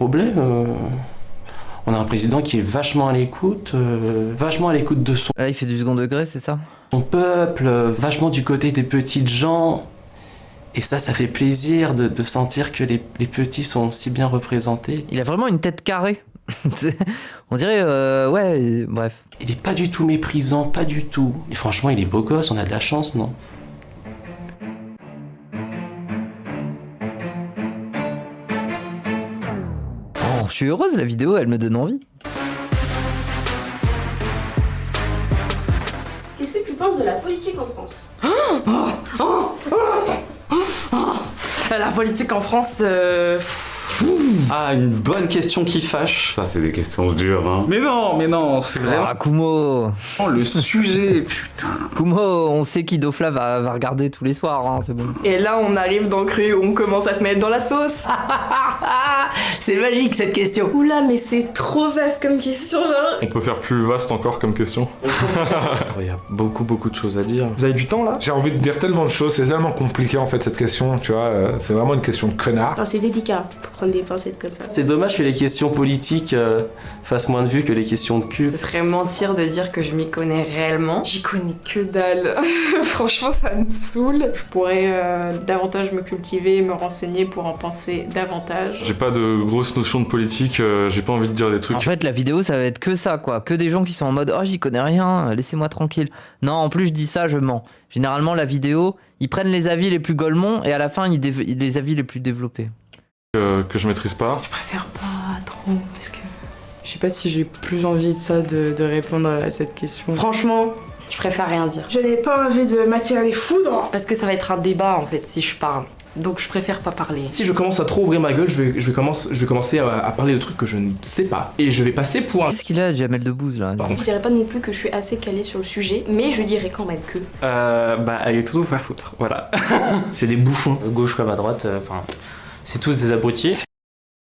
problème. On a un président qui est vachement à l'écoute de son Là, il fait du second degré, c'est ça? peuple, vachement du côté des petites gens. Et ça fait plaisir de sentir que les petits sont si bien représentés. Il a vraiment une tête carrée. On dirait, ouais, bref. Il est pas du tout méprisant, pas du tout. Et franchement, il est beau gosse, on a de la chance, non? Oh, je suis heureuse, la vidéo, elle me donne envie. Qu'est-ce que tu penses de la politique en France? La politique en France, Ah, une bonne question qui fâche. Ça, c'est des questions dures, hein. Mais non, c'est vraiment Ah, Kumo. le sujet, putain. Kumo, on sait qu'Idofla va regarder tous les soirs, hein, c'est bon. et là on arrive dans le cru où on commence à te mettre dans la sauce. C'est magique cette question. Oula, mais c'est trop vaste comme question, genre. On peut faire plus vaste encore comme question. Il y a beaucoup de choses à dire. Vous avez du temps là? J'ai envie de dire tellement de choses, c'est tellement compliqué en fait cette question, tu vois, c'est vraiment une question de connard. Enfin, c'est délicat pour prendre des pincettes comme ça. C'est dommage que les questions politiques fassent moins de vues que les questions de cul. Ce serait mentir de dire que je m'y connais réellement. J'y connais que dalle. Franchement, ça me saoule. Je pourrais davantage me cultiver, me renseigner pour en penser davantage. J'ai pas de grosses notions de politique, j'ai pas envie de dire des trucs. En fait, la vidéo, ça va être que ça, quoi. Que des gens qui sont en mode « Oh, j'y connais rien, laissez-moi tranquille. » Non, en plus, je dis ça, je mens. Généralement, la vidéo, ils prennent les avis les plus golemons et à la fin, les avis les plus développés. Que je maîtrise pas. Je préfère pas trop parce que je sais pas si j'ai plus envie de ça de répondre à cette question. Franchement, je préfère rien dire. Je n'ai pas envie de m'attirer les foudres. Parce que ça va être un débat en fait si je parle. Donc je préfère pas parler. Si je commence à trop ouvrir ma gueule, je vais commencer à parler de trucs que je ne sais pas. Et je vais passer pour un... Qu'est-ce qu'il a, Jamel Debbouze, là? Je dirais pas non plus que je suis assez calée sur le sujet, mais je dirais quand même que... Bah, elle est tout au faire foutre, voilà. C'est des bouffons. Gauche comme à droite, c'est tous des abrutis.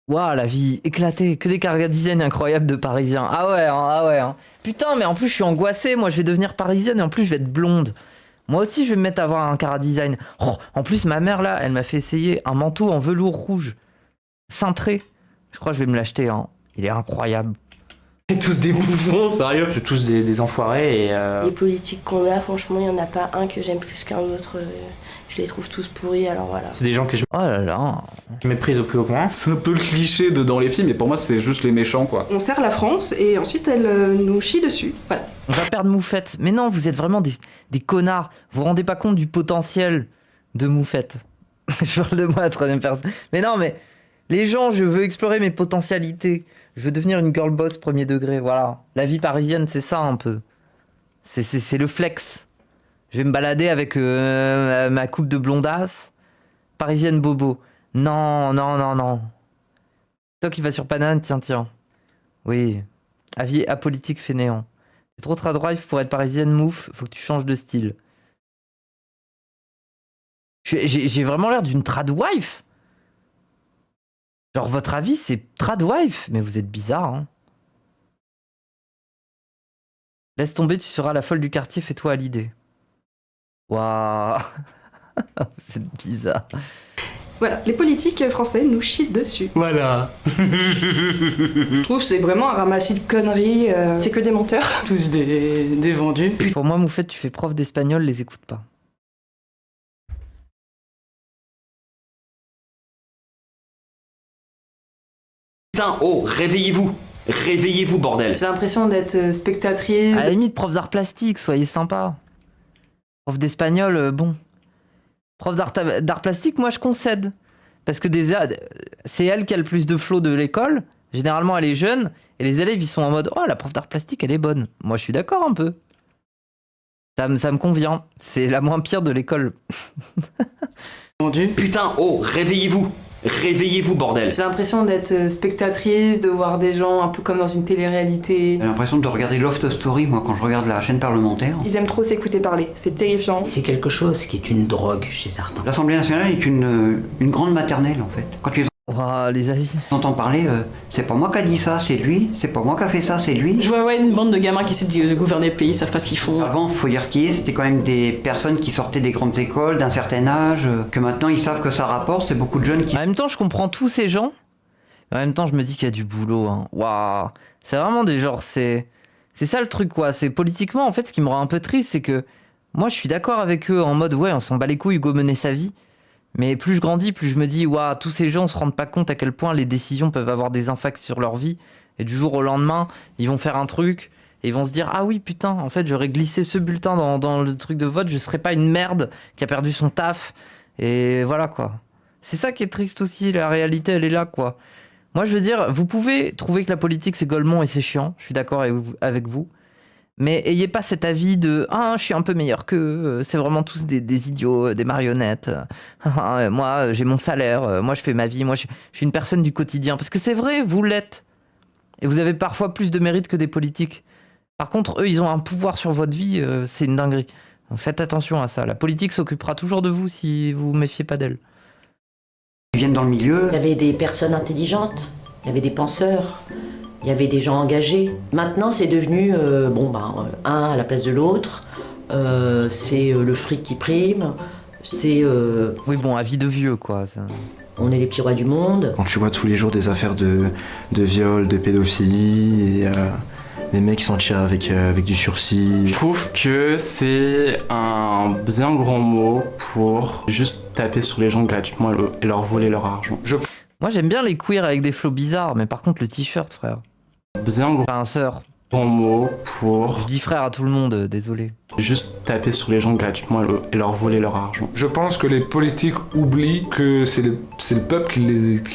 Waouh, la vie éclatée, que des cargadisiennes incroyables de parisiens. Ah ouais, hein. Putain, mais en plus je suis angoissée, moi je vais devenir parisienne et en plus je vais être blonde. Moi aussi je vais me mettre à avoir un cara-design. Oh, en plus ma mère là, elle m'a fait essayer un manteau en velours rouge, cintré. Je crois que je vais me l'acheter, hein. Il est incroyable. C'est tous des bouffons, sérieux. C'est tous des enfoirés et... Les politiques qu'on a, franchement, il y en a pas un que j'aime plus qu'un autre. Je les trouve tous pourris, alors voilà. C'est des gens que je Oh là là. méprise au plus haut point. C'est un peu le cliché de dans les films, mais pour moi, c'est juste les méchants, quoi. On sert la France et ensuite elle nous chie dessus. Voilà. On va perdre Moufette. Mais non, vous êtes vraiment des connards. Vous vous rendez pas compte du potentiel de Moufette. Je parle de moi à la troisième personne. Mais non, mais les gens, je veux explorer mes potentialités. Je veux devenir une girl boss premier degré, voilà. La vie parisienne, c'est ça un peu. C'est le flex. Je vais me balader avec ma coupe de blondasse. Parisienne bobo. Non. Toi qui va sur Paname, tiens. Oui. Avis apolitique fainéant. C'est trop tradwife pour être parisienne mouf, faut que tu changes de style. J'ai vraiment l'air d'une tradwife. Genre, votre avis, c'est tradwife. Mais vous êtes bizarre, hein. Laisse tomber, tu seras la folle du quartier, fais-toi à l'idée. Waouh. C'est bizarre. Voilà, les politiques français nous chient dessus. Voilà. Je trouve que c'est vraiment un ramassis de conneries. C'est que des menteurs. Tous des vendus. Pour moi, Moufette, tu fais prof d'espagnol, les écoute pas. Putain, oh, réveillez-vous. Réveillez-vous, bordel. J'ai l'impression d'être spectatrice. À la limite, prof d'art plastique, soyez sympa. Prof d'espagnol, bon. Prof d'art plastique, moi je concède. Parce que c'est elle qui a le plus de flow de l'école. Généralement, elle est jeune. Et les élèves, ils sont en mode « Oh, la prof d'art plastique, elle est bonne. » Moi, je suis d'accord un peu. Ça me convient. C'est la moins pire de l'école. Putain, oh, réveillez-vous. Réveillez-vous, bordel. J'ai l'impression d'être spectatrice, de voir des gens un peu comme dans une télé-réalité. J'ai l'impression de regarder Loft Story, moi, quand je regarde la chaîne parlementaire. Ils aiment trop s'écouter parler, c'est terrifiant. C'est quelque chose qui est une drogue chez certains. L'Assemblée nationale est une grande maternelle, en fait. Quand tu Wow, les avis. entends parler, c'est pas moi qui a dit ça, c'est lui. C'est pas moi qui a fait ça, c'est lui. Je vois une bande de gamins qui essaient de gouverner le pays, ils savent pas ce qu'ils font. Avant, faut dire ce qui est, c'était quand même des personnes qui sortaient des grandes écoles, d'un certain âge, que maintenant ils savent que ça rapporte, c'est beaucoup de jeunes qui... En même temps, je comprends tous ces gens, En même temps, je me dis qu'il y a du boulot. Hein. Waouh, c'est vraiment des genres. C'est ça le truc, quoi. C'est politiquement, en fait, ce qui me rend un peu triste, c'est que moi, je suis d'accord avec eux en mode, ouais, on s'en bat les couilles, Hugo menait sa vie. Mais plus je grandis, plus je me dis, waouh, tous ces gens se rendent pas compte à quel point les décisions peuvent avoir des impacts sur leur vie. Et du jour au lendemain, ils vont faire un truc et ils vont se dire, ah oui, putain, en fait, j'aurais glissé ce bulletin dans le truc de vote, je serais pas une merde qui a perdu son taf. Et voilà, quoi. C'est ça qui est triste aussi, la réalité, elle est là, quoi. Moi, je veux dire, vous pouvez trouver que la politique, c'est Golemont et c'est chiant, je suis d'accord avec vous. Mais ayez pas cet avis de « Ah, je suis un peu meilleur qu'eux, c'est vraiment tous des idiots, des marionnettes. Moi, j'ai mon salaire, moi, je fais ma vie, moi, je suis une personne du quotidien. » Parce que c'est vrai, vous l'êtes. Et vous avez parfois plus de mérite que des politiques. Par contre, eux, ils ont un pouvoir sur votre vie, c'est une dinguerie. Donc, faites attention à ça. La politique s'occupera toujours de vous si vous vous méfiez pas d'elle. Ils viennent dans le milieu. Il y avait des personnes intelligentes, il y avait des penseurs, il y avait des gens engagés. Maintenant, c'est devenu, un à la place de l'autre, c'est le fric qui prime, c'est... Oui, bon, avis de vieux, quoi. Ça... On est les petits rois du monde. Quand tu vois tous les jours des affaires de viol, de pédophilie, et les mecs qui s'en tirent avec du sursis. Je trouve que c'est un bien grand mot pour juste taper sur les gens gratuitement et leur voler leur argent. Moi, j'aime bien les queers avec des flots bizarres, mais par contre, le t-shirt, frère. Bien grand... Enfin, sœur. Grand mot pour... Je dis frère à tout le monde, désolé. Juste taper sur les gens gratuitement et leur voler leur argent. Je pense que les politiques oublient que c'est le peuple qui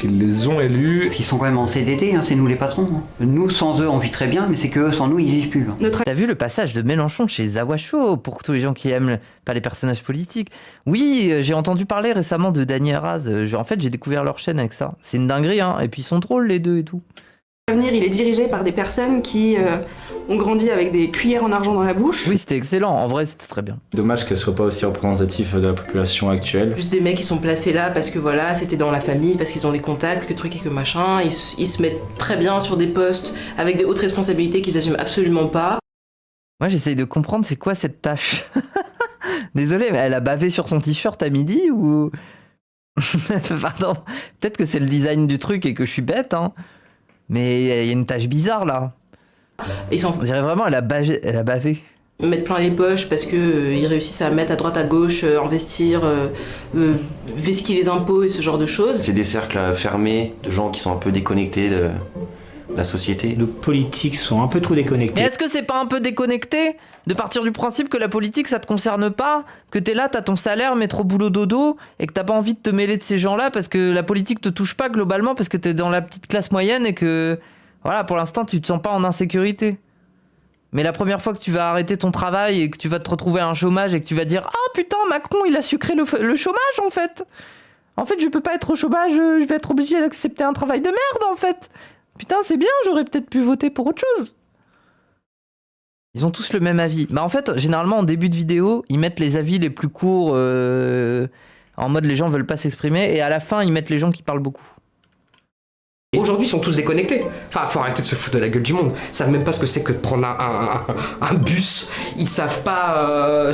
les ont élus. Parce qu'ils sont quand même en CDD, hein, c'est nous les patrons. Hein. Nous, sans eux, on vit très bien, mais c'est que eux, sans nous, ils vivent plus. Hein. T'as vu le passage de Mélenchon chez Zawasho, pour tous les gens qui aiment pas les personnages politiques? Oui, j'ai entendu parler récemment de Dany Arraz. En fait, j'ai découvert leur chaîne avec ça. C'est une dinguerie, hein. Et puis ils sont drôles, les deux et tout. L'avenir, il est dirigé par des personnes qui ont grandi avec des cuillères en argent dans la bouche. Oui, c'était excellent. En vrai, c'était très bien. Dommage qu'elle soit pas aussi représentative de la population actuelle. Juste des mecs qui sont placés là parce que voilà, c'était dans la famille, parce qu'ils ont les contacts, que truc et que machin. Ils se mettent très bien sur des postes avec des hautes responsabilités qu'ils assument absolument pas. Moi, j'essaye de comprendre c'est quoi cette tâche. Désolé, mais elle a bavé sur son t-shirt à midi ou... Pardon. Peut-être que c'est le design du truc et que je suis bête, hein. Mais il y a une tâche bizarre là. On dirait vraiment elle a bavé. Mettre plein les poches parce que ils réussissent à mettre à droite à gauche, investir, vesquiller les impôts et ce genre de choses. C'est des cercles fermés de gens qui sont un peu déconnectés de la société. Nos politiques sont un peu trop déconnectés. Mais est-ce que c'est pas un peu déconnecté de partir du principe que la politique ça te concerne pas, que t'es là, t'as ton salaire, métro boulot dodo, et que t'as pas envie de te mêler de ces gens-là parce que la politique te touche pas globalement parce que t'es dans la petite classe moyenne et que, voilà, pour l'instant tu te sens pas en insécurité. Mais la première fois que tu vas arrêter ton travail et que tu vas te retrouver à un chômage et que tu vas dire « Ah putain, Macron il a sucré le chômage en fait. En fait je peux pas être au chômage, je vais être obligé d'accepter un travail de merde en fait. Putain c'est bien, j'aurais peut-être pu voter pour autre chose. » Ils ont tous le même avis. Bah en fait, généralement en début de vidéo, ils mettent les avis les plus courts en mode les gens veulent pas s'exprimer et à la fin ils mettent les gens qui parlent beaucoup. Aujourd'hui, ils sont tous déconnectés. Enfin, faut arrêter de se foutre de la gueule du monde. Ils savent même pas ce que c'est que de prendre un bus. Ils savent pas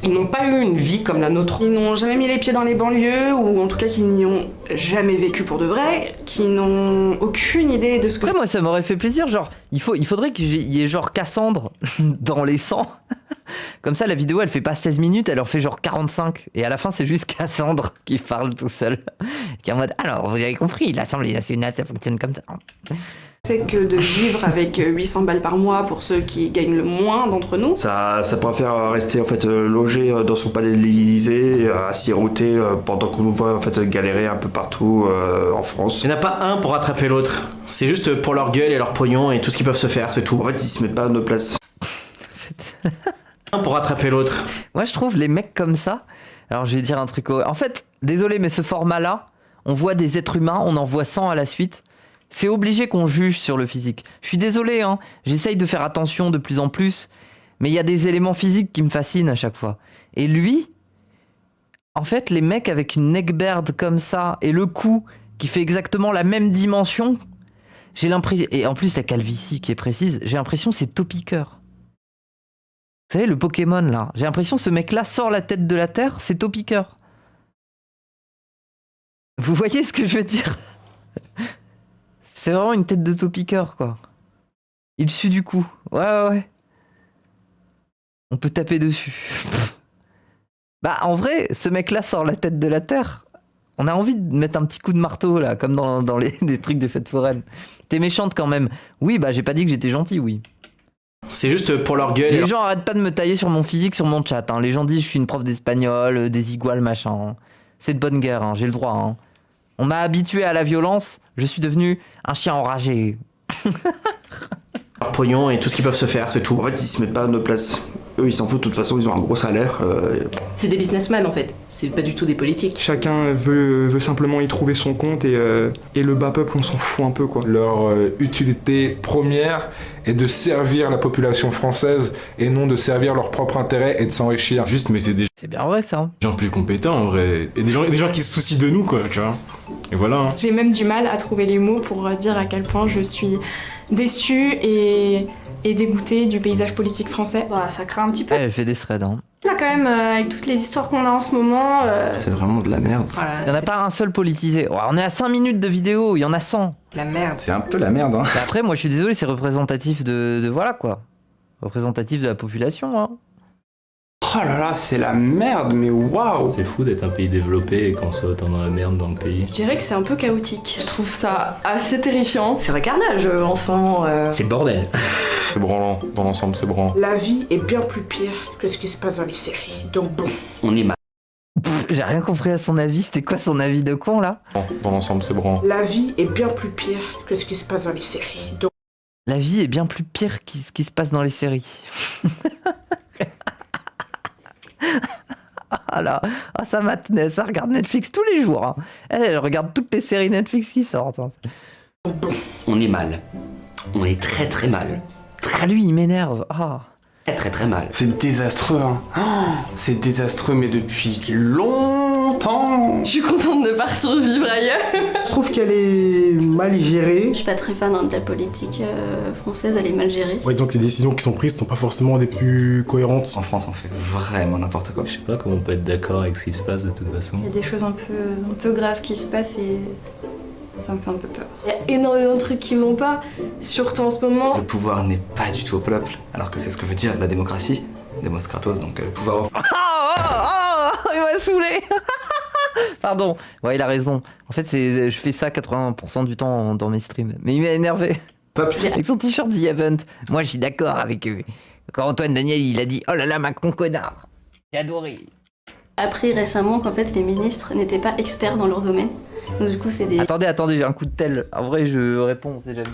ils n'ont pas eu une vie comme la nôtre. Ils n'ont jamais mis les pieds dans les banlieues, ou en tout cas qui n'y ont jamais vécu pour de vrai, qui n'ont aucune idée de ce que... Ouais, moi ça m'aurait fait plaisir, genre, il faudrait qu'il y ait genre Cassandre dans les 100. Comme ça, la vidéo, elle fait pas 16 minutes, elle en fait genre 45. Et à la fin, c'est juste Cassandre qui parle tout seul. Qui est en mode, alors, vous avez compris, l'Assemblée nationale, ça fonctionne comme ça. C'est que de vivre avec 800 balles par mois pour ceux qui gagnent le moins d'entre nous. Ça pourrait faire rester en fait logé dans son palais de l'Élysée, à siroter pendant qu'on nous voit en fait galérer un peu partout en France. Il n'y en a pas un pour attraper l'autre. C'est juste pour leur gueule et leur pognon et tout ce qu'ils peuvent se faire, c'est tout. En fait, ils se mettent pas à notre place. Un pour attraper l'autre. Moi, je trouve les mecs comme ça. Alors, je vais dire un truc. En fait, désolé, mais ce format-là, on voit des êtres humains, on en voit 100 à la suite. C'est obligé qu'on juge sur le physique. Je suis désolé, hein. J'essaye de faire attention de plus en plus, mais il y a des éléments physiques qui me fascinent à chaque fois. Et lui, en fait, les mecs avec une neckbeard comme ça et le cou qui fait exactement la même dimension, j'ai l'impression, et en plus la calvitie qui est précise, j'ai l'impression que c'est Topiqueur. Vous savez, le Pokémon là, j'ai l'impression que ce mec-là sort la tête de la terre, c'est Topiqueur. Vous voyez ce que je veux dire ? C'est vraiment une tête de topiqueur, quoi. Il sue du coup. Ouais. On peut taper dessus. Bah, en vrai, ce mec-là sort la tête de la terre. On a envie de mettre un petit coup de marteau, là, comme dans des trucs de fête foraine. T'es méchante quand même. Oui, bah, j'ai pas dit que j'étais gentil, oui. C'est juste pour leur gueule. Les gens arrêtent pas de me tailler sur mon physique, sur mon chat. Hein. Les gens disent je suis une prof d'espagnol, des iguales, machin. C'est de bonne guerre, hein. J'ai le droit. Hein. On m'a habitué à la violence, je suis devenu un chien enragé. Leur pognon et tout ce qu'ils peuvent se faire, c'est tout. En fait, ils se mettent pas à notre place. Eux, ils s'en foutent, de toute façon, ils ont un gros salaire. C'est des businessmen en fait, c'est pas du tout des politiques. Chacun veut simplement y trouver son compte et le bas peuple, on s'en fout un peu, quoi. Leur utilité première est de servir la population française et non de servir leur propre intérêt et de s'enrichir. Juste, mais c'est des bien vrai, ça. gens plus compétents en vrai. Et des gens qui se soucient de nous, quoi, tu vois. Et voilà. Hein. J'ai même du mal à trouver les mots pour dire à quel point je suis déçue et dégoûtée du paysage politique français. Voilà, ça craint un petit peu. Elle fait des threads, hein. Là, quand même, avec toutes les histoires qu'on a en ce moment... C'est vraiment de la merde. Voilà, il n'y en a pas un seul politisé. Oh, on est à 5 minutes de vidéo, il y en a 100. La merde. C'est un peu la merde, hein. Et après, moi, je suis désolé, c'est représentatif de voilà, quoi. Représentatif de la population, hein. Oh là là, c'est la merde, mais waouh! C'est fou d'être un pays développé et qu'on soit autant dans la merde dans le pays. Je dirais que c'est un peu chaotique. Je trouve ça assez terrifiant. C'est un carnage en ce moment. C'est le bordel. C'est branlant, dans l'ensemble, c'est branlant. La vie est bien plus pire que ce qui se passe dans les séries, donc bon. On est mal. J'ai rien compris à son avis, c'était quoi son avis de con, là? Dans l'ensemble, c'est branlant. La vie est bien plus pire que ce qui se passe dans les séries, donc... La vie est bien plus pire que ce qui se passe dans les séries. Ah là, ah, ça regarde Netflix tous les jours. Hein. Elle regarde toutes les séries Netflix qui sortent. Hein. On est mal. On est très très mal. Ah lui, il m'énerve. Ah. Très très très mal. C'est désastreux, hein. Oh, c'est désastreux, mais depuis longtemps. Je suis contente de partir vivre ailleurs. Je trouve qu'elle est mal gérée. Je suis pas très fan de la politique française, elle est mal gérée. Ouais, disons que les décisions qui sont prises sont pas forcément les plus cohérentes. En France, on fait vraiment n'importe quoi. Je sais pas comment on peut être d'accord avec ce qui se passe de toute façon. Il y a des choses un peu graves qui se passent et ça me fait un peu peur. Il y a énormément de trucs qui vont pas, surtout en ce moment. Le pouvoir n'est pas du tout au peuple, alors que c'est ce que veut dire la démocratie. Demos Kratos, donc le pouvoir... Il m'a saoulé. Pardon. Ouais, il a raison. En fait, je fais ça 80% du temps dans mes streams. Mais il m'a énervé. Peuple. Avec son t-shirt The Event. Moi, je suis d'accord avec eux. Quand Antoine Daniel, il a dit « Oh là là, Macron connard !» J'ai adoré. Appris récemment qu'en fait, les ministres n'étaient pas experts dans leur domaine. Donc du coup, c'est des... Attendez, j'ai un coup de tel. En vrai, je réponds, on sait jamais.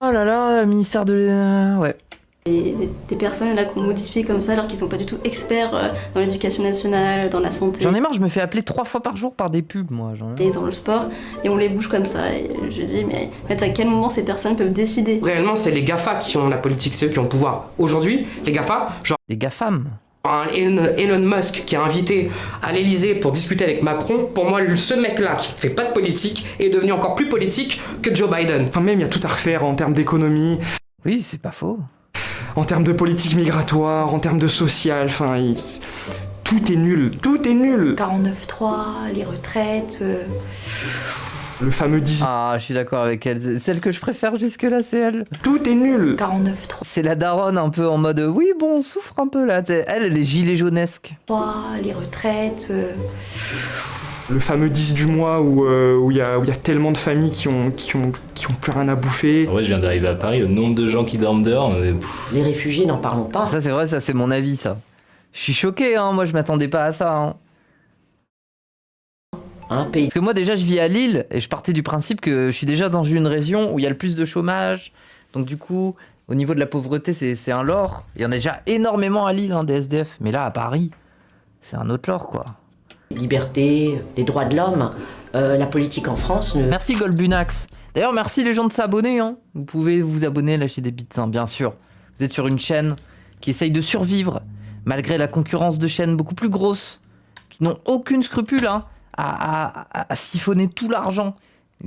Oh là là, ministère de... ouais. Des personnes là qu'on modifie comme ça alors qu'ils sont pas du tout experts dans l'éducation nationale, dans la santé. J'en ai marre, je me fais appeler 3 fois par jour par des pubs, moi. Et dans le sport, et on les bouge comme ça. Et je dis, mais en fait, à quel moment ces personnes peuvent décider? Réellement, c'est les GAFA qui ont la politique, c'est eux qui ont le pouvoir. Aujourd'hui, les GAFA, genre... Les GAFAM. Un Elon Musk qui a invité à l'Elysée pour discuter avec Macron, pour moi, ce mec-là qui fait pas de politique est devenu encore plus politique que Joe Biden. Enfin, même, il y a tout à refaire en termes d'économie. Oui, c'est pas faux. En termes de politique migratoire, en termes de social, enfin... Tout est nul, tout est nul. 49.3, les retraites... Le fameux 10... Ah, je suis d'accord avec elle. Celle que je préfère jusque-là, c'est elle. Tout est nul. 49.3. C'est la daronne un peu en mode oui, bon, on souffre un peu là. Elle est gilet jaunesque. Les retraites... Le fameux 10 du mois où il y a tellement de familles qui ont plus rien à bouffer. Ouais, je viens d'arriver à Paris, le nombre de gens qui dorment dehors... Les réfugiés, n'en parlons pas. Ça, c'est vrai, ça, c'est mon avis, ça. Je suis choqué, hein. Moi, je m'attendais pas à ça, hein. Pays. Parce que moi déjà je vis à Lille et je partais du principe que je suis déjà dans une région où il y a le plus de chômage. Donc du coup, au niveau de la pauvreté, c'est un lore. Il y en a déjà énormément à Lille, hein, des SDF. Mais là, à Paris, c'est un autre lore, quoi. Liberté, les droits de l'homme, la politique en France... Merci Golbunax. D'ailleurs, merci les gens de s'abonner. Hein. Vous pouvez vous abonner, lâcher des bits, hein, bien sûr. Vous êtes sur une chaîne qui essaye de survivre, malgré la concurrence de chaînes beaucoup plus grosses, qui n'ont aucune scrupule, hein, à siphonner tout l'argent,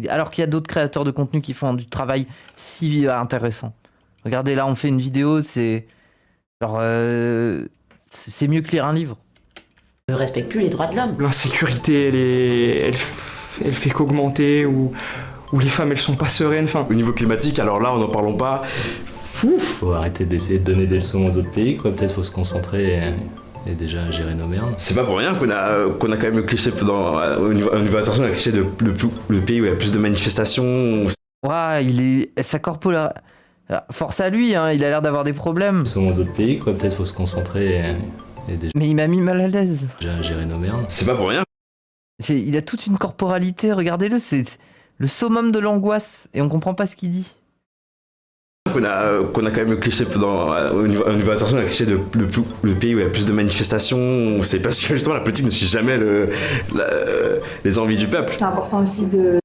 alors qu'il y a d'autres créateurs de contenu qui font du travail si intéressant. Regardez, là, on fait une vidéo, c'est genre c'est mieux que lire un livre. Ne respecte plus les droits de l'homme. L'insécurité, elle fait qu'augmenter, ou les femmes, elles sont pas sereines. Enfin, au niveau climatique, alors là, on n'en parlons pas. Faut arrêter d'essayer de donner des leçons aux autres pays, quoi. Peut-être faut se concentrer et déjà gérer nos merdes. C'est pas pour rien qu'on a quand même le cliché au niveau attention, le cliché de le pays où il y a plus de manifestations. Ouais, sa corpo là. Force à lui, hein, il a l'air d'avoir des problèmes. Leçons aux autres pays, quoi. Peut-être faut se concentrer et déjà. Mais il m'a mis mal à l'aise. Déjà gérer nos merdes. C'est pas pour rien. Il a toute une corporalité, regardez-le, c'est le summum de l'angoisse et on comprend pas ce qu'il dit. Qu'on a quand même le cliché au niveau attention, le cliché de le pays où il y a plus de manifestations. C'est parce que justement la politique ne suit jamais les envies du peuple. C'est important aussi de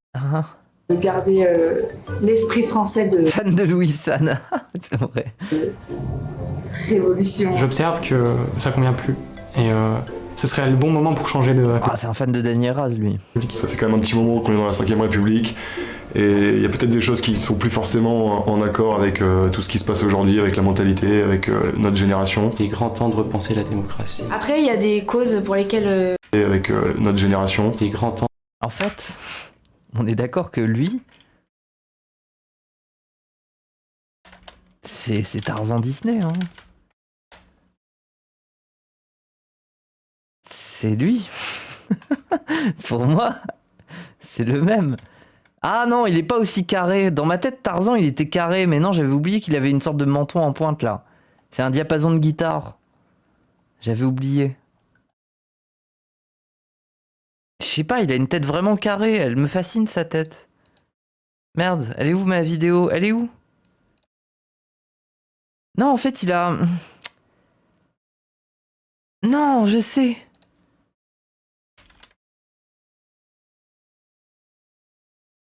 garder l'esprit français de... Fan de Louis-San, c'est vrai. Révolution. J'observe que ça convient plus. Et ce serait le bon moment pour changer de... Ah, c'est un fan de Daniel Raz, lui. Ça fait quand même un petit moment qu'on est dans la 5ème République. Et il y a peut-être des choses qui ne sont plus forcément en accord avec tout ce qui se passe aujourd'hui, avec la mentalité, avec notre génération. Il est grand temps de repenser la démocratie. Après, il y a des causes pour lesquelles... Et avec notre génération. Il est grand temps. En fait, on est d'accord que lui... C'est Tarzan Disney, hein. C'est lui. Pour moi, c'est le même. Ah non, il est pas aussi carré. Dans ma tête, Tarzan, il était carré. Mais non, j'avais oublié qu'il avait une sorte de menton en pointe, là. C'est un diapason de guitare. J'avais oublié. Je sais pas, il a une tête vraiment carrée. Elle me fascine, sa tête. Merde, elle est où, ma vidéo? Elle est où? Non, en fait, il a... Non, je sais.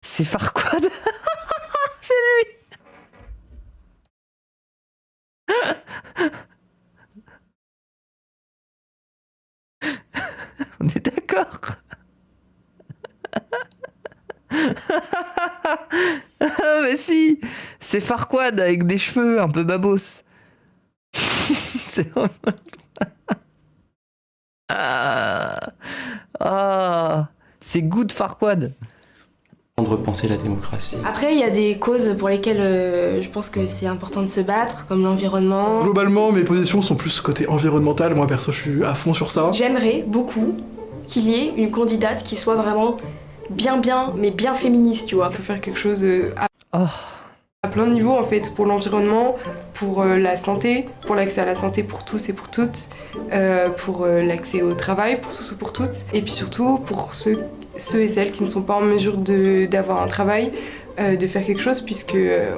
C'est Farquaad. C'est lui. On est d'accord. Mais si, c'est Farquaad avec des cheveux un peu babos. C'est c'est good Farquaad. De repenser la démocratie. Après, il y a des causes pour lesquelles je pense que c'est important de se battre, comme l'environnement. Globalement, mes positions sont plus côté environnemental. Moi, perso, je suis à fond sur ça. J'aimerais beaucoup qu'il y ait une candidate qui soit vraiment bien, mais bien féministe, tu vois. On peut faire quelque chose à plein de niveaux, en fait, pour l'environnement, pour la santé, pour l'accès à la santé pour tous et pour toutes, pour l'accès au travail pour tous ou pour toutes, et puis surtout pour ceux et celles qui ne sont pas en mesure d'avoir un travail, de faire quelque chose, puisque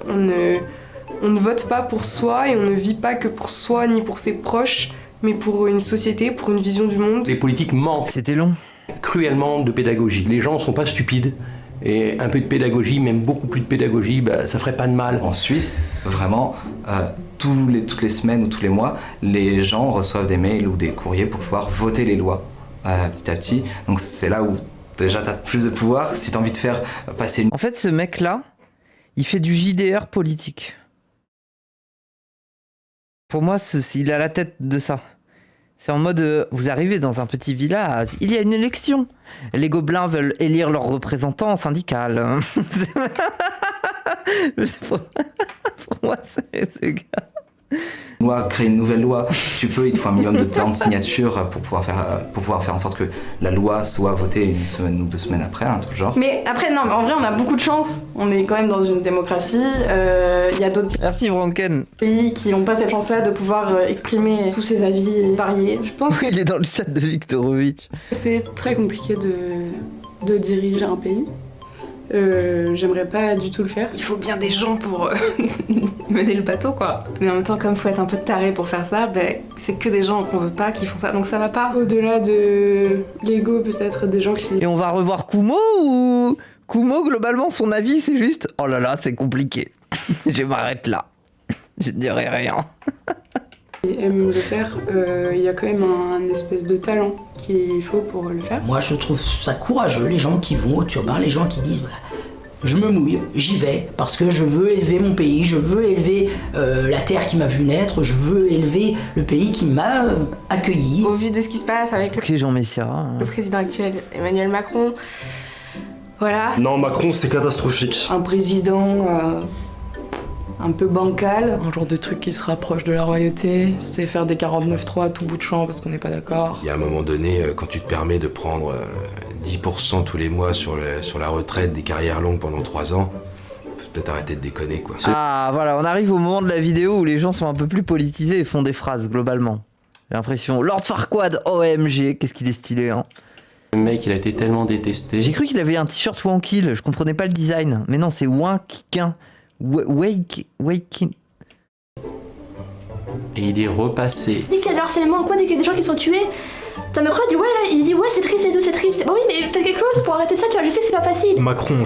on ne vote pas pour soi et on ne vit pas que pour soi ni pour ses proches, mais pour une société, pour une vision du monde. Les politiques manquent. C'était long. Cruellement de pédagogie. Les gens ne sont pas stupides. Et un peu de pédagogie, même beaucoup plus de pédagogie, ça ferait pas de mal. En Suisse, vraiment, toutes les semaines ou tous les mois, les gens reçoivent des mails ou des courriers pour pouvoir voter les lois petit à petit. Donc c'est là où déjà t'as plus de pouvoir. Si t'as envie de faire passer une... En fait, ce mec-là, il fait du JDR politique. Pour moi, il a la tête de ça. C'est en mode, vous arrivez dans un petit village, il y a une élection. Les gobelins veulent élire leur représentant syndical. Pour moi, c'est ce gars. Loi, créer une nouvelle loi, il te faut 1 million de signatures pour pouvoir faire en sorte que la loi soit votée 1 semaine ou 2 semaines après, un truc genre. Mais après, non, mais en vrai, on a beaucoup de chance. On est quand même dans une démocratie. Il y a d'autres pays qui n'ont pas cette chance-là de pouvoir exprimer tous ces avis variés. Je pense qu'il est dans le chat de Viktorovic. C'est très compliqué de diriger un pays. J'aimerais pas du tout le faire. Il faut bien des gens pour mener le bateau, quoi. Mais en même temps, comme faut être un peu taré pour faire ça, c'est que des gens qu'on veut pas qui font ça, donc ça va pas. Au-delà de l'ego, peut-être des gens qui... Et on va revoir Kumo ou... Kumo, globalement, son avis, c'est juste « Oh là là, c'est compliqué. Je m'arrête là. Je ne dirai rien. » Ils aiment le faire. Il y a quand même un espèce de talent qu'il faut pour le faire. Moi, je trouve ça courageux, les gens qui vont au turbin, les gens qui disent je me mouille, j'y vais, parce que je veux élever mon pays, je veux élever la terre qui m'a vu naître, je veux élever le pays qui m'a accueilli. Au vu de ce qui se passe avec Jean Messia, le président actuel, Emmanuel Macron, voilà. Non, Macron, c'est catastrophique. Un président un peu bancal. Un genre de truc qui se rapproche de la royauté, c'est faire des 49.3 à tout bout de champ parce qu'on n'est pas d'accord. Il y a un moment donné, quand tu te permets de prendre 10% tous les mois sur la retraite des carrières longues pendant 3 ans, faut peut-être arrêter de déconner, quoi. Ah voilà, on arrive au moment de la vidéo où les gens sont un peu plus politisés et font des phrases globalement. J'ai l'impression. Lord Farquaad, OMG, qu'est-ce qu'il est stylé, hein. Le mec, il a été tellement détesté. J'ai cru qu'il avait un t-shirt Wankill, je comprenais pas le design. Mais non, c'est Wankin. Wakin. Et il est repassé. Dès qu'il y a du harcèlement ou quoi, dès qu'il y a des gens qui sont tués, t'as Macron dit ouais, là, il dit ouais, c'est triste et tout, c'est triste. Bah oui, mais faites quelque chose pour arrêter ça, tu vois, je sais que c'est pas facile. Macron,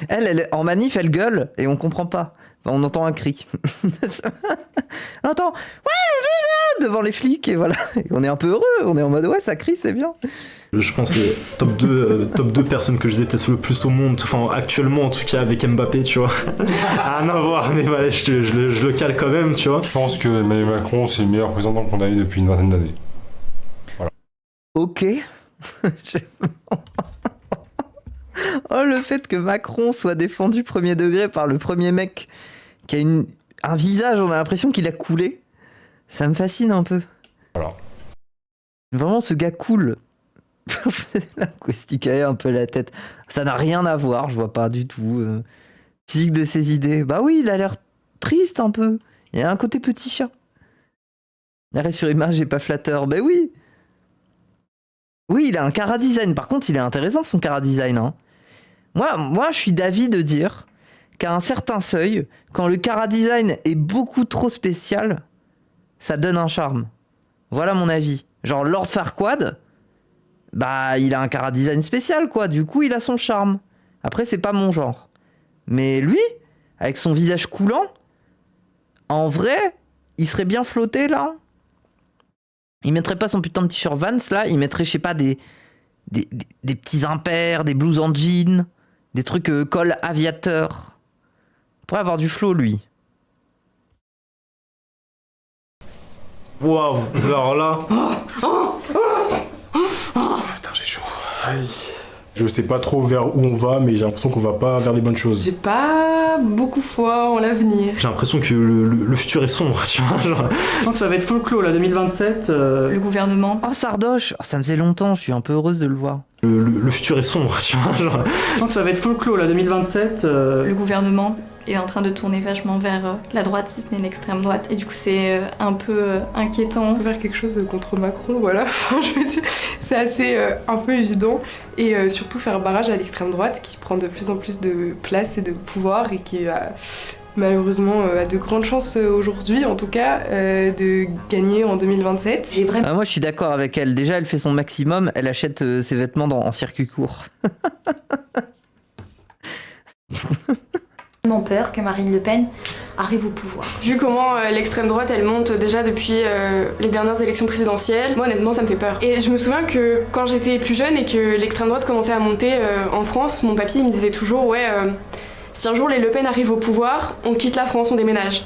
elle, en manif, elle gueule et on comprend pas. Enfin, on entend un cri. On entend ouais, devant les flics et voilà. Et on est un peu heureux, on est en mode ouais, ça crie, c'est bien. Je pense que c'est top 2 personnes que je déteste le plus au monde, enfin actuellement en tout cas avec Mbappé, tu vois. Rien à voir, mais voilà, je le cale quand même, tu vois. Je pense que Emmanuel Macron, c'est le meilleur président qu'on a eu depuis une vingtaine d'années. Voilà. Ok. Oh, le fait que Macron soit défendu premier degré par le premier mec qui a un visage, on a l'impression qu'il a coulé, ça me fascine un peu. Voilà. Vraiment, ce gars cool. L'acoustique un peu la tête. Ça n'a rien à voir, je vois pas du tout. Physique de ses idées. Bah oui, il a l'air triste un peu. Il y a un côté petit chat. L'arrêt sur image est pas flatteur. Bah oui. Oui, il a un cara design. Par contre, il est intéressant son cara design. Hein. Moi, je suis d'avis de dire qu'à un certain seuil, quand le cara design est beaucoup trop spécial, ça donne un charme. Voilà mon avis. Genre Lord Farquaad, bah il a un cara design spécial quoi, du coup il a son charme. Après c'est pas mon genre. Mais lui, avec son visage coulant, en vrai, il serait bien flotté là. Il mettrait pas son putain de t-shirt Vans là, il mettrait je sais pas des petits impairs, des blouses en jean, des trucs col aviateur. Il pourrait avoir du flow lui. Waouh, alors là. Putain, j'ai chaud. Aïe. Je sais pas trop vers où on va, mais j'ai l'impression qu'on va pas vers les bonnes choses. J'ai pas beaucoup foi en l'avenir. J'ai l'impression que le futur est sombre, tu vois. Genre. Donc ça va être folklore là, 2027. Le gouvernement. Oh, Sardoche, ça me faisait longtemps, je suis un peu heureuse de le voir. Le futur est sombre, tu vois. Genre. Donc ça va être folklore là, 2027. Le gouvernement est en train de tourner vachement vers la droite, si ce n'est l'extrême droite. Et du coup, c'est un peu inquiétant. Faire quelque chose contre Macron, voilà. Enfin, je veux dire, c'est assez un peu évident. Et surtout faire barrage à l'extrême droite qui prend de plus en plus de place et de pouvoir et qui malheureusement a de grandes chances aujourd'hui, en tout cas, de gagner en 2027. Moi, je suis d'accord avec elle. Déjà, elle fait son maximum. Elle achète ses vêtements en circuit court. Peur que Marine Le Pen arrive au pouvoir. Vu comment l'extrême droite elle monte déjà depuis les dernières élections présidentielles, moi honnêtement ça me fait peur. Et je me souviens que quand j'étais plus jeune et que l'extrême droite commençait à monter en France, mon papy me disait toujours ouais si un jour les Le Pen arrivent au pouvoir, on quitte la France, on déménage.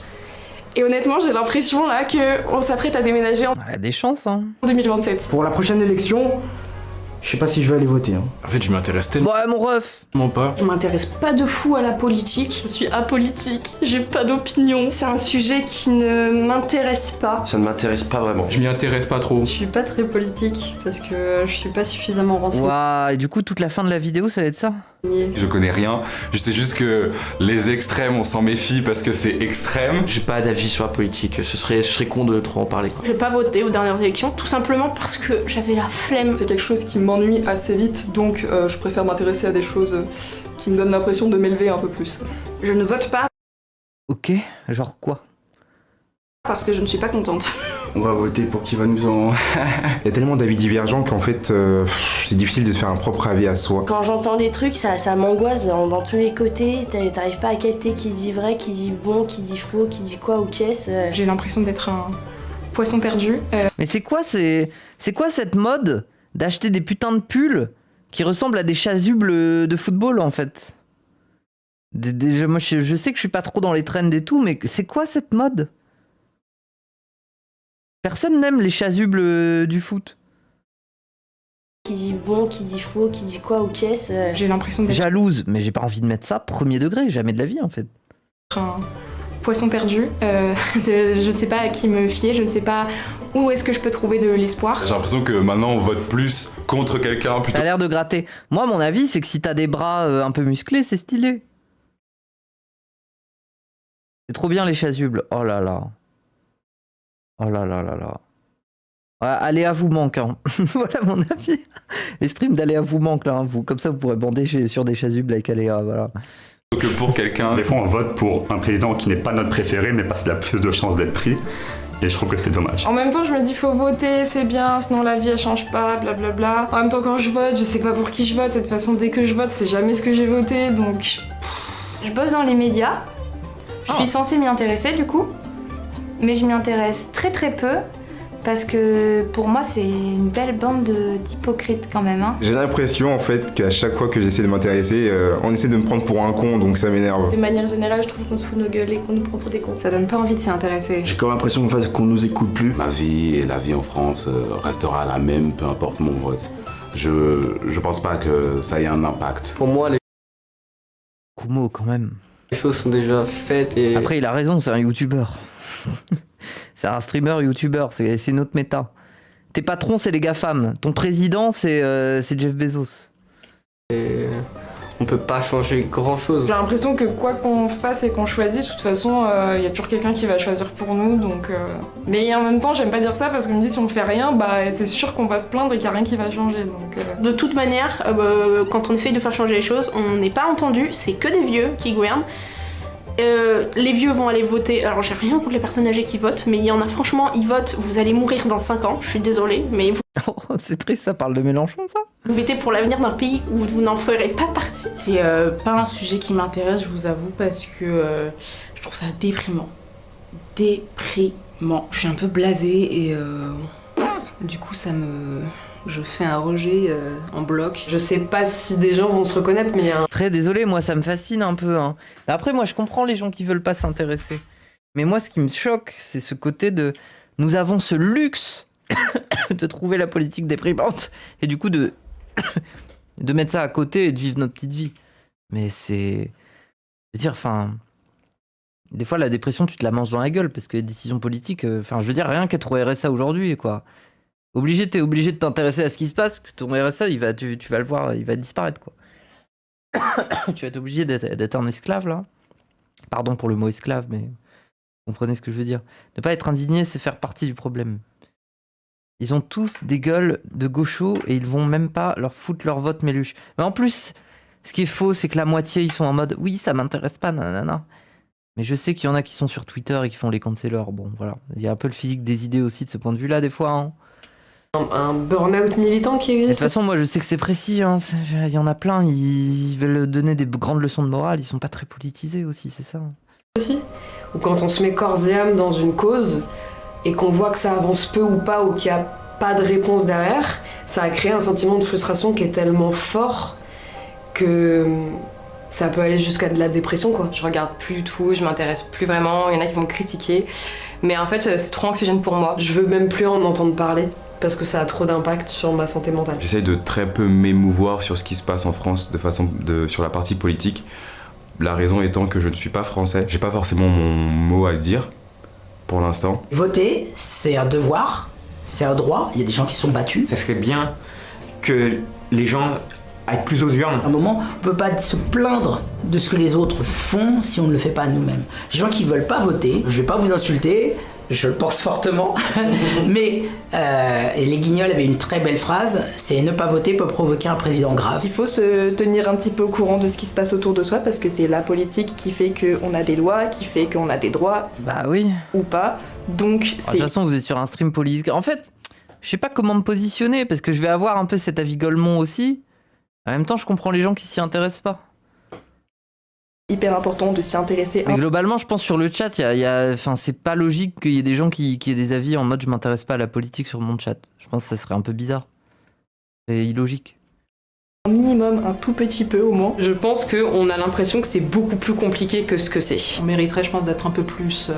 Et honnêtement j'ai l'impression là qu'on s'apprête à déménager en des chances hein. 2027. Pour la prochaine élection, je sais pas si je vais aller voter. Hein. En fait, je m'intéresse tellement. Ouais, mon ref. Pas. Je m'intéresse pas de fou à la politique. Je suis apolitique, j'ai pas d'opinion. C'est un sujet qui ne m'intéresse pas. Ça ne m'intéresse pas vraiment. Je m'y intéresse pas trop. Je suis pas très politique parce que je suis pas suffisamment renseignée. Waouh, et du coup, toute la fin de la vidéo, ça va être ça. Je connais rien, je sais juste que les extrêmes, on s'en méfie parce que c'est extrême. J'ai pas d'avis sur la politique, ce serait con de trop en parler. J'ai pas voté aux dernières élections, tout simplement parce que j'avais la flemme. C'est quelque chose qui m'ennuie assez vite, donc je préfère m'intéresser à des choses qui me donnent l'impression de m'élever un peu plus. Je ne vote pas. Ok, genre quoi? Parce que je ne suis pas contente. On va voter pour qui va nous en... Il y a tellement d'avis divergents qu'en fait, c'est difficile de se faire un propre avis à soi. Quand j'entends des trucs, ça m'angoisse dans tous les côtés. T'arrives pas à capter qui dit vrai, qui dit bon, qui dit faux, qui dit quoi ou qu'est-ce. J'ai l'impression d'être un poisson perdu. Mais c'est quoi cette mode d'acheter des putains de pulls qui ressemblent à des chasubles de football en fait? Déjà, moi, je sais que je suis pas trop dans les trends et tout, mais c'est quoi cette mode? Personne n'aime les chasubles du foot. Qui dit bon, qui dit faux, qui dit quoi ou chess. J'ai l'impression d'être Jalouse, mais j'ai pas envie de mettre ça premier degré, jamais de la vie en fait. un poisson perdu. Je sais pas à qui me fier, je sais pas où est-ce que je peux trouver de l'espoir. J'ai l'impression que maintenant on vote plus contre quelqu'un plutôt. T'as l'air de gratter. Moi, mon avis, c'est que si t'as des bras un peu musclés, c'est stylé. C'est trop bien les chasubles. Oh là là. Oh là là là là. Ouais, Aléa vous manque, hein. Voilà mon avis. Les streams d'Aléa vous manquent là, hein, vous. Comme ça, vous pourrez bander sur des chasubles avec Aléa, voilà. Que pour quelqu'un. Des fois, on vote pour un président qui n'est pas notre préféré, mais parce qu'il a plus de chances d'être pris. Et je trouve que c'est dommage. En même temps, je me dis, faut voter, c'est bien, sinon la vie elle change pas, blablabla. En même temps, quand je vote, je sais pas pour qui je vote. Et de toute façon, dès que je vote, c'est jamais ce que j'ai voté, donc. Je bosse dans les médias. Je suis censée m'y intéresser du coup. Mais je m'y intéresse très très peu. Parce que pour moi, c'est une belle bande d'hypocrites quand même. Hein. J'ai l'impression en fait qu'à chaque fois que j'essaie de m'intéresser, on essaie de me prendre pour un con, donc ça m'énerve. De manière générale, je trouve qu'on se fout nos gueules et qu'on nous prend pour des cons. Ça donne pas envie de s'y intéresser. J'ai comme l'impression en fait, qu'on nous écoute plus. Ma vie et la vie en France restera la même, peu importe mon vote. Je pense pas que ça ait un impact. Pour moi, les Kumo, quand même. choses sont déjà faites et... Après, il a raison, c'est un youtubeur. C'est un streamer youtubeur, c'est une autre méta. Tes patrons, c'est les GAFAM. Ton président, c'est Jeff Bezos. Et on peut pas changer grand chose. J'ai l'impression que quoi qu'on fasse et qu'on choisisse, de toute façon, y a toujours quelqu'un qui va choisir pour nous, donc. Mais en même temps, j'aime pas dire ça parce que je me dis si on fait rien, bah c'est sûr qu'on va se plaindre et qu'il y a rien qui va changer, donc. De toute manière, quand on essaye de faire changer les choses, on n'est pas entendu, c'est que des vieux qui gouvernent. Les vieux vont aller voter, alors j'ai rien contre les personnes âgées qui votent, mais il y en a franchement, ils votent, vous allez mourir dans 5 ans, je suis désolée, mais vous... C'est triste, ça parle de Mélenchon ça. Vous votez pour l'avenir d'un pays où vous n'en ferez pas partie. C'est pas un sujet qui m'intéresse, je vous avoue, parce que je trouve ça déprimant. Déprimant. Je suis un peu blasée et du coup ça me... Je fais un rejet en bloc. Je sais pas si des gens vont se reconnaître, mais... Après, désolé, moi ça me fascine un peu. Hein. Après, moi je comprends les gens qui veulent pas s'intéresser. Mais moi ce qui me choque, c'est ce côté de... Nous avons ce luxe de trouver la politique déprimante et du coup de mettre ça à côté et de vivre notre petite vie. Mais c'est... Je veux dire, enfin... Des fois, la dépression, tu te la manges dans la gueule parce que les décisions politiques... Enfin, je veux dire, rien qu'être au RSA aujourd'hui, quoi. T'es obligé de t'intéresser à ce qui se passe, parce que ton RSA, tu vas le voir, il va disparaître, quoi. Tu vas être obligé d'être un esclave, là. Pardon pour le mot esclave, mais vous comprenez ce que je veux dire. Ne pas être indigné, c'est faire partie du problème. Ils ont tous des gueules de gauchos et ils vont même pas leur foutre leur vote méluche. Mais en plus, ce qui est faux, c'est que la moitié, ils sont en mode « Oui, ça m'intéresse pas, nanana ». Mais je sais qu'il y en a qui sont sur Twitter et qui font les cancellers. Bon, voilà. Il y a un peu le physique des idées aussi de ce point de vue-là, des fois, hein. Un burn-out militant qui existe. De toute façon, moi je sais que c'est précis, hein. Il y en a plein, ils veulent donner des grandes leçons de morale, ils sont pas très politisés aussi, c'est ça. Aussi, ou quand on se met corps et âme dans une cause et qu'on voit que ça avance peu ou pas, ou qu'il n'y a pas de réponse derrière, ça a créé un sentiment de frustration qui est tellement fort que ça peut aller jusqu'à de la dépression, quoi. Je regarde plus du tout, je m'intéresse plus vraiment, il y en a qui vont me critiquer, mais en fait c'est trop anxiogène pour moi. Je veux même plus en entendre parler. Parce que ça a trop d'impact sur ma santé mentale. J'essaye de très peu m'émouvoir sur ce qui se passe en France sur la partie politique. La raison étant que je ne suis pas français. J'ai pas forcément mon mot à dire pour l'instant. Voter, c'est un devoir, c'est un droit. Il y a des gens qui sont battus. Ça serait bien que les gens aillent plus aux urnes. À un moment, on peut pas se plaindre de ce que les autres font si on ne le fait pas nous-mêmes. Les gens qui veulent pas voter, je vais pas vous insulter. Je le pense fortement, mais les Guignols avaient une très belle phrase, c'est ne pas voter peut provoquer un président grave. Il faut se tenir un petit peu au courant de ce qui se passe autour de soi parce que c'est la politique qui fait qu'on a des lois, qui fait qu'on a des droits. Bah oui. Ou pas. Donc c'est... De toute façon, vous êtes sur un stream politique. En fait, je sais pas comment me positionner parce que je vais avoir un peu cet avis Golemont aussi. En même temps, je comprends les gens qui s'y intéressent pas. Hyper important de s'y intéresser. Mais globalement, je pense sur le chat, c'est pas logique qu'il y ait des gens qui aient des avis en mode je m'intéresse pas à la politique sur mon chat. Je pense que ça serait un peu bizarre. C'est illogique. Un minimum, un tout petit peu au moins. Je pense qu'on a l'impression que c'est beaucoup plus compliqué que ce que c'est. On mériterait, je pense, d'être un peu plus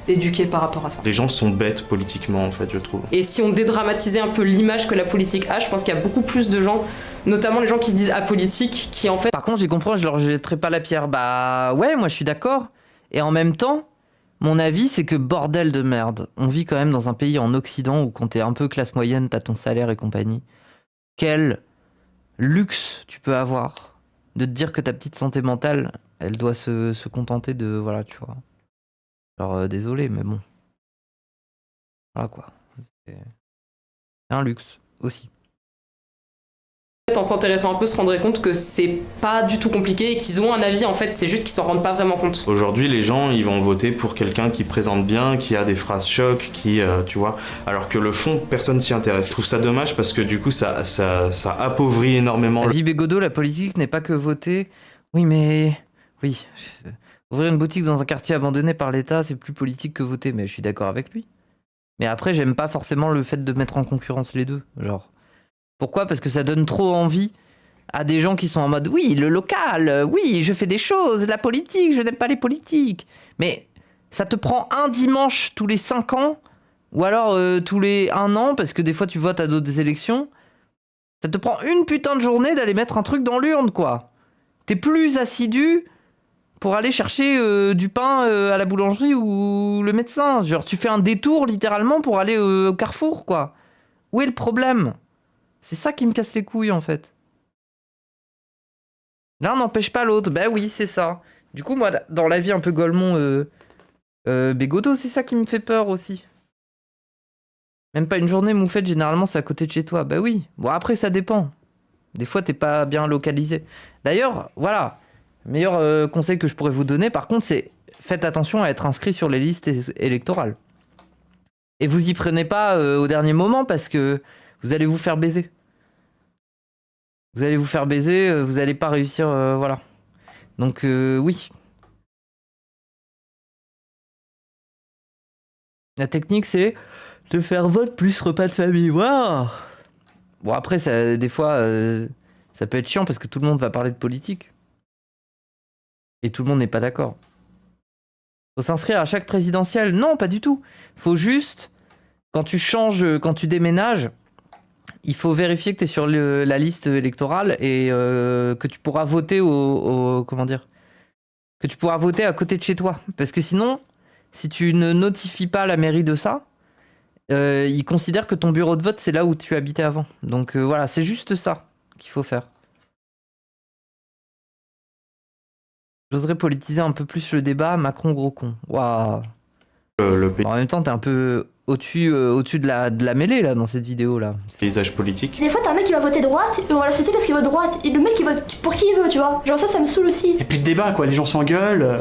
éduqué par rapport à ça. Les gens sont bêtes politiquement, en fait, je trouve. Et si on dédramatisait un peu l'image que la politique a, je pense qu'il y a beaucoup plus de gens, notamment les gens qui se disent apolitiques, qui en fait... Par contre, j'ai compris, je leur jetterai pas la pierre. Bah ouais, moi je suis d'accord. Et en même temps, mon avis, c'est que bordel de merde. On vit quand même dans un pays en Occident où quand t'es un peu classe moyenne, t'as ton salaire et compagnie. Quel luxe tu peux avoir de te dire que ta petite santé mentale, elle doit se contenter de... Voilà, tu vois. Alors, désolé, mais bon. Voilà quoi. C'est un luxe aussi. En s'intéressant un peu, se rendrait compte que c'est pas du tout compliqué et qu'ils ont un avis, en fait, c'est juste qu'ils s'en rendent pas vraiment compte. Aujourd'hui, les gens, ils vont voter pour quelqu'un qui présente bien, qui a des phrases chocs, qui, tu vois, alors que le fond, personne s'y intéresse. Je trouve ça dommage parce que du coup, ça appauvrit énormément. La vie Bégodeau, la politique n'est pas que voter. Oui, mais... Oui. Ouvrir une boutique dans un quartier abandonné par l'État, c'est plus politique que voter, mais je suis d'accord avec lui. Mais après, j'aime pas forcément le fait de mettre en concurrence les deux, genre... Pourquoi ? Parce que ça donne trop envie à des gens qui sont en mode « Oui, le local, oui, je fais des choses, la politique, je n'aime pas les politiques. » Mais ça te prend un dimanche tous les 5 ans, ou alors tous les 1 an, parce que des fois tu votes à d'autres élections. Ça te prend une putain de journée d'aller mettre un truc dans l'urne, quoi. T'es plus assidu pour aller chercher du pain à la boulangerie ou le médecin. Genre, tu fais un détour, littéralement, pour aller au Carrefour, quoi. Où est le problème ? C'est ça qui me casse les couilles, en fait. L'un n'empêche pas l'autre. Ben oui, c'est ça. Du coup, moi, dans la vie un peu Golemont, Bégodeau, c'est ça qui me fait peur aussi. Même pas une journée moufette, généralement, c'est à côté de chez toi. Ben oui. Bon, après, ça dépend. Des fois, t'es pas bien localisé. D'ailleurs, voilà. Le meilleur conseil que je pourrais vous donner, par contre, c'est faites attention à être inscrit sur les listes électorales. Et vous y prenez pas au dernier moment parce que vous allez vous faire baiser. Vous allez vous faire baiser, vous allez pas réussir, voilà. Donc oui. La technique, c'est de faire vote plus repas de famille. Waouh. Bon, après, ça, des fois, ça peut être chiant parce que tout le monde va parler de politique. Et tout le monde n'est pas d'accord. Faut s'inscrire à chaque présidentielle. Non, pas du tout. Faut juste, quand tu changes, quand tu déménages, il faut vérifier que tu es sur la liste électorale et que tu pourras voter comment dire, que tu pourras voter à côté de chez toi. Parce que sinon, si tu ne notifies pas la mairie de ça, ils considèrent que ton bureau de vote, c'est là où tu habitais avant. Donc voilà, c'est juste ça qu'il faut faire. J'oserais politiser un peu plus le débat. Macron, gros con. Waouh. En même temps, t'es un peu au-dessus de la mêlée là dans cette vidéo là. Paysage politique. Des fois, t'as un mec qui va voter droite, et on va l'accepter parce qu'il vote droite. Et le mec, il vote pour qui il veut, tu vois. Genre ça me saoule aussi. Et puis de débat, quoi. Les gens s'engueulent.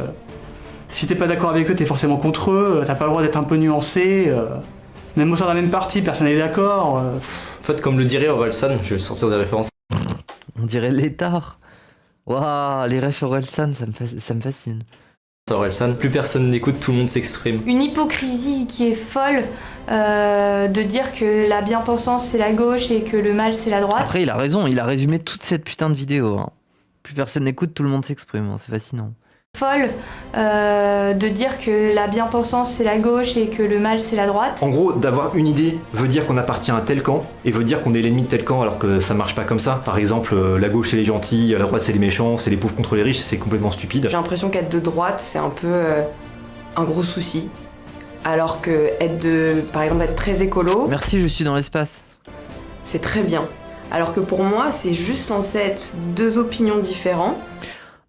Si t'es pas d'accord avec eux, t'es forcément contre eux. T'as pas le droit d'être un peu nuancé. Même au sein d'un même parti, personne n'est d'accord. En fait, comme le dirait Orelsan, je vais sortir des références. On dirait l'étard. Waouh, les refs Orelsan, ça me fascine. Orelsan, plus personne n'écoute, tout le monde s'exprime. Une hypocrisie qui est folle de dire que la bien-pensance c'est la gauche et que le mal c'est la droite. Après, il a raison, il a résumé toute cette putain de vidéo. Hein. Plus personne n'écoute, tout le monde s'exprime, hein. C'est fascinant. Folle de dire que la bien-pensance c'est la gauche et que le mal c'est la droite. En gros, d'avoir une idée veut dire qu'on appartient à tel camp et veut dire qu'on est l'ennemi de tel camp alors que ça marche pas comme ça. Par exemple, la gauche c'est les gentils, la droite c'est les méchants, c'est les pauvres contre les riches, c'est complètement stupide. J'ai l'impression qu'être de droite c'est un peu un gros souci. Alors que par exemple être très écolo... Merci, je suis dans l'espace. C'est très bien. Alors que pour moi c'est juste censé être deux opinions différentes.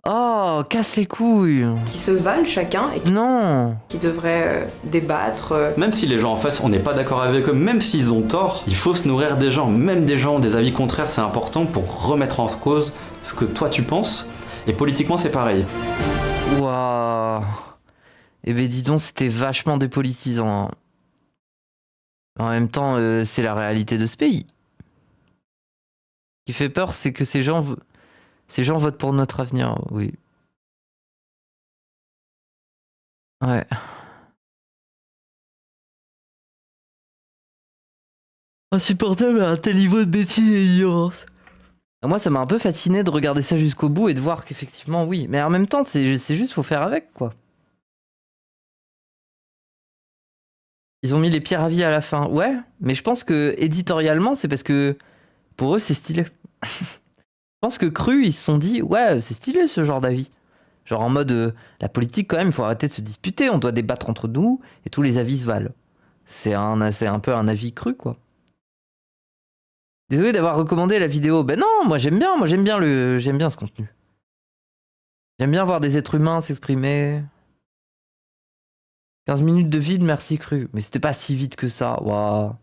Oh, casse les couilles. Qui se valent chacun et qui devraient débattre. Même si les gens en face, on n'est pas d'accord avec eux, même s'ils ont tort, il faut se nourrir des gens. Même des gens, des avis contraires, c'est important pour remettre en cause ce que toi tu penses. Et politiquement, c'est pareil. Waouh. Eh ben dis donc, c'était vachement dépolitisant. En même temps, c'est la réalité de ce pays. Ce qui fait peur, c'est que ces gens votent pour notre avenir, oui. Ouais. Insupportable à un tel niveau de bêtise et d'ignorance. Moi, ça m'a un peu fasciné de regarder ça jusqu'au bout et de voir qu'effectivement, oui. Mais en même temps, c'est juste, faut faire avec, quoi. Ils ont mis les pires avis à la fin. Ouais, mais je pense que éditorialement, c'est parce que pour eux, c'est stylé. Je pense que Cru, ils se sont dit, ouais, c'est stylé ce genre d'avis. Genre en mode, la politique, quand même, il faut arrêter de se disputer, on doit débattre entre nous et tous les avis se valent. C'est un peu un avis cru, quoi. Désolé d'avoir recommandé la vidéo. Ben non, moi j'aime bien ce contenu. J'aime bien voir des êtres humains s'exprimer. 15 minutes de vide, merci Cru. Mais c'était pas si vite que ça. Waouh.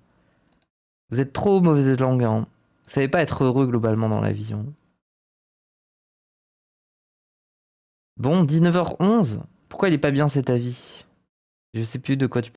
Vous êtes trop mauvaise langue, hein. Vous savez pas être heureux globalement dans la vie. Hein. Bon, 19h11. Pourquoi il est pas bien cet avis? Je sais plus de quoi tu